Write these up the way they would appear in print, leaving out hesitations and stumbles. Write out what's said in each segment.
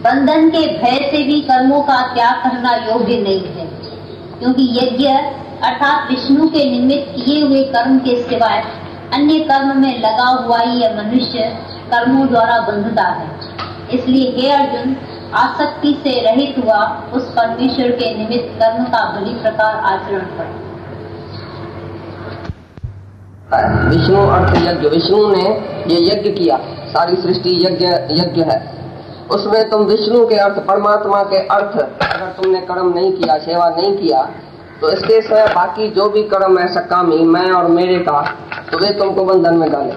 बंधन के भय से भी कर्मों का त्याग करना योग्य नहीं है, क्योंकि यज्ञ अर्थात विष्णु के निमित्त किए हुए कर्म के सिवाय अन्य कर्म में लगा हुआ ही यह मनुष्य कर्मों द्वारा बंधता है। इसलिए हे अर्जुन, आसक्ति से रहित हुआ उस परमेश्वर के निमित्त कर्म का भली प्रकार आचरण कर। विष्णु अर्थ यज्ञ, विष्णु ने ये यज्ञ किया, सारी सृष्टि यज्ञ है। उसमें तुम विष्णु के अर्थ, परमात्मा के अर्थ अगर तुमने कर्म नहीं किया, सेवा नहीं किया, तो इसके सिवा बाकी जो भी कर्म है सकामी, मैं और मेरे का, तो वे तुमको बंधन में डाले।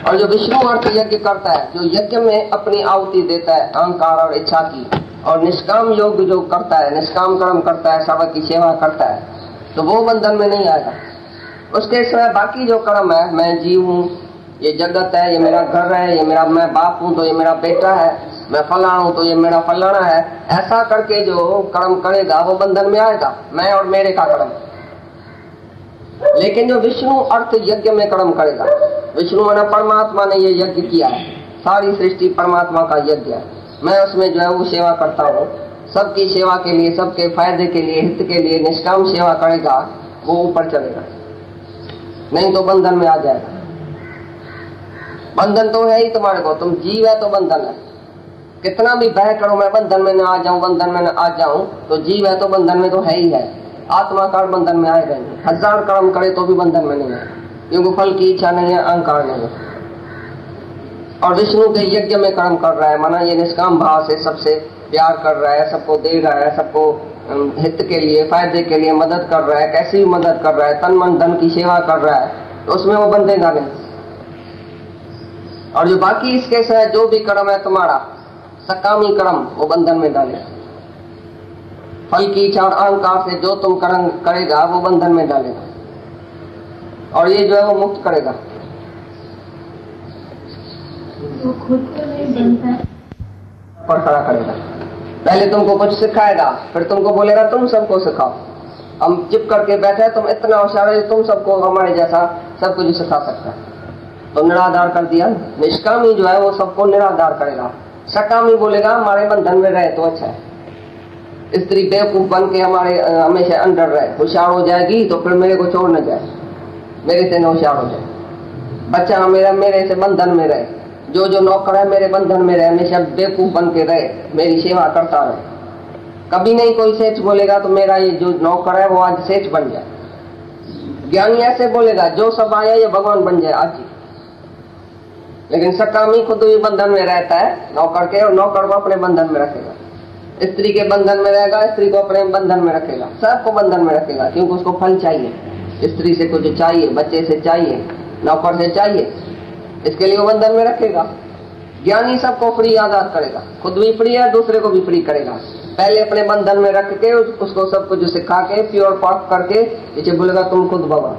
और जो विष्णु अर्थ यज्ञ करता है, जो यज्ञ में अपनी आहुति देता है अहंकार और इच्छा की, और निष्काम योग जो करता है, निष्काम कर्म करता है, सबक की सेवा करता है, तो वो बंधन में नहीं आएगा। उसके सिवा बाकी जो कर्म है, मैं जीव हूँ, ये जगत है, ये मेरा घर है, ये मेरा, मैं बाप हूँ तो ये मेरा बेटा है, मैं फलाना हूँ तो ये मेरा फलाना है, ऐसा करके जो कर्म करेगा वो बंधन में आएगा, मैं और मेरे का कर्म। लेकिन जो विष्णु अर्थ यज्ञ में कर्म करेगा, विष्णु माना परमात्मा ने ये यज्ञ किया है, सारी सृष्टि परमात्मा का यज्ञ है, मैं उसमें जो है वो सेवा करता हूँ, सबकी सेवा के लिए, सबके फायदे के लिए, हित के लिए निष्काम सेवा करेगा, वो ऊपर चलेगा, नहीं तो बंधन में आ जाएगा। बंधन तो है ही तुम्हारे को, तुम जीव है तो बंधन है। कितना भी भय करो मैं बंधन में न आ जाऊं, बंधन में न आ जाऊं, तो जीव है तो बंधन में तो है ही है। आत्मा काल बंधन में आएगा नहीं, 1000 कर्म करे तो भी बंधन में नहीं है, क्योंकि फल की इच्छा नहीं है, अहंकार नहीं है। और विष्णु के यज्ञ में कर्म कर रहा है, माना ये निष्काम भाव से सबसे प्यार कर रहा है, सबको दे रहा है, सबको हित के लिए, फायदे के लिए मदद कर रहा है, कैसी भी मदद कर रहा है, तन मन धन की सेवा कर रहा है, तो उसमें वो बंधेगा नहीं। और जो बाकी इसके से जो भी कर्म है तुम्हारा सकामी कर्म, वो बंधन में डाले। फल की इच्छा और अहंकार से जो तुम कर्म करेगा वो बंधन में डालेगा, और ये जो है वो मुक्त करेगा। वो खुद को नहीं बनता पर खड़ा करेगा, पहले तुमको कुछ सिखाएगा, फिर तुमको बोलेगा तुम सबको सिखाओ। हम चिप करके बैठे, तुम इतना होशियार है, तुम सबको हमारे जैसा सब कुछ सिखा सकता है, तो निराधार कर दिया। निष्कामी जो है वो सबको निराधार करेगा, सकामी बोलेगा हमारे बंधन में रहे तो अच्छा है। स्त्री बेवकूफ बन के हमारे हमेशा अंडर रहे, होशियार हो जाएगी तो फिर मेरे को छोड़ न जाए, मेरे से न होशियार हो जाए। बच्चा मेरा मेरे से बंधन में रहे, जो जो नौकर है मेरे बंधन में रहे, हमेशा बेवकूफ बन के रहे, मेरी सेवा करता रहे। कभी नहीं कोई सेठ बोलेगा तो मेरा ये जो नौकर है वो आज सेठ बन जाए। ज्ञानी ऐसे बोलेगा जो सब आया ये भगवान बन जाए आज ही। लेकिन सकामी खुद भी बंधन में रहता है नौकर के, और नौकर को अपने बंधन में रखेगा। स्त्री के बंधन में रहेगा, स्त्री को अपने बंधन में रखेगा, सबको बंधन में रखेगा, क्योंकि उसको फल चाहिए, स्त्री से कुछ चाहिए, बच्चे से चाहिए, नौकर से चाहिए, इसके लिए वो बंधन में रखेगा। ज्ञानी सबको फ्री आजाद करेगा, खुद भी फ्री है, दूसरे को भी फ्री करेगा। पहले अपने बंधन में रख के उसको सब कुछ सिखा के प्योर पाक करके पीछे बोलेगा तुम खुद भगवान,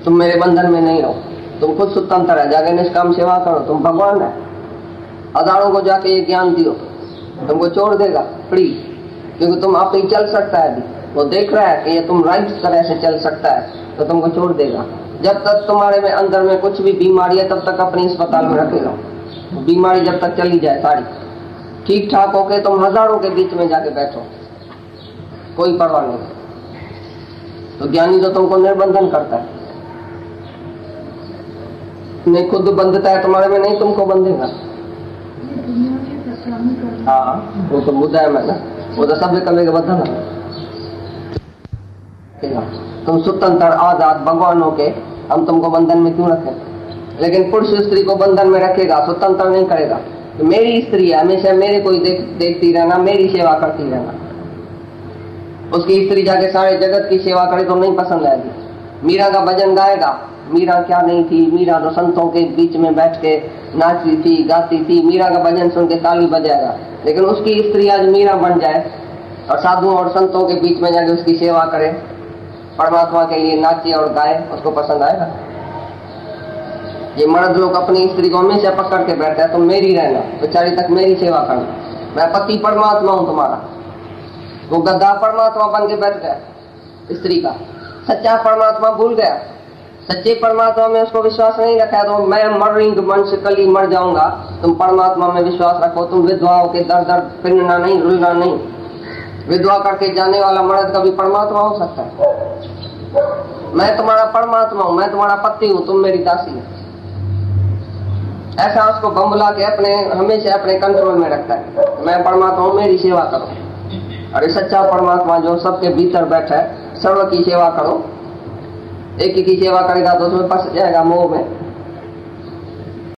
तुम मेरे बंधन में नहीं हो, तुम खुद स्वतंत्र है, जाके निष्काम सेवा करो, तुम भगवान है। हजारों को जाके ये ज्ञान दियो, तुमको छोड़ देगा फ्री, क्योंकि तुम आप ही चल सकता है। अभी वो देख रहा है कि ये तुम राइट तरह से चल सकता है, तो तुमको छोड़ देगा। जब तक तुम्हारे में अंदर में कुछ भी बीमारी है तब तक अपनी अस्पताल में रखेगा, बीमारी जब तक चली जाए सारी ठीक ठाक होके तुम हजारों के बीच में जाके बैठो, कोई परवाह नहीं। तो ज्ञानी तो तुमको निर्बंधन करता है, नहीं खुद बंधता है तुम्हारे में, नहीं तुमको बंधेगा। हाँ वो तो मुद्दा है मैंने, वो तो सब कभी बंधन है। तुम स्वतंत्र आजाद भगवान हो के हम तुमको बंधन में क्यों रखें? लेकिन पुरुष स्त्री को बंधन में रखेगा, स्वतंत्र नहीं करेगा। तो मेरी स्त्री है, हमेशा मेरे को ही देखती रहना, मेरी सेवा करती रहना। उसकी स्त्री जाके सारे जगत की सेवा करे तो नहीं पसंद आएगी। मीरा का भजन गाएगा, मीरा क्या नहीं थी, मीरा तो संतों के बीच में बैठ के नाचती थी, गाती थी, मीरा का भजन सुन के ताली बजाएगा। लेकिन उसकी स्त्री आज मीरा बन जाए और साधुओं और संतों के बीच में जाके उसकी सेवा करे, परमात्मा के लिए नाचे और गाए, उसको पसंद आएगा? ये मर्द लोग अपनी स्त्री को हमेशा पकड़ के बैठते हैं, तुम मेरी रहना, बेचारी तक मेरी सेवा करना, मैं पति परमात्मा हूं तुम्हारा। वो गद्दा परमात्मा बन के बैठ गया, स्त्री का सच्चा परमात्मा भूल गया, सच्चे परमात्मा में उसको विश्वास नहीं रखा तो मैं मर रही हूँ, मन से कल ही मर जाऊंगा। तुम परमात्मा में विश्वास रखो, तुम विधवाओं के दर दर फिरना नहीं, रुलना नहीं। विधवा करके जाने वाला मर्द कभी परमात्मा हो सकता है? मैं तुम्हारा परमात्मा हूँ, मैं तुम्हारा पति हूँ, तुम मेरी दासी हो। ऐसा उसको बम्बला के अपने हमेशा अपने कंट्रोल में रखता है। मैं परमात्मा हूँ, मेरी सेवा करो। अरे सच्चा परमात्मा जो सबके भीतर बैठा है, सर्व की सेवा करो। एक ही की सेवा करेगा तो उसमें फंस जाएगा मोह में।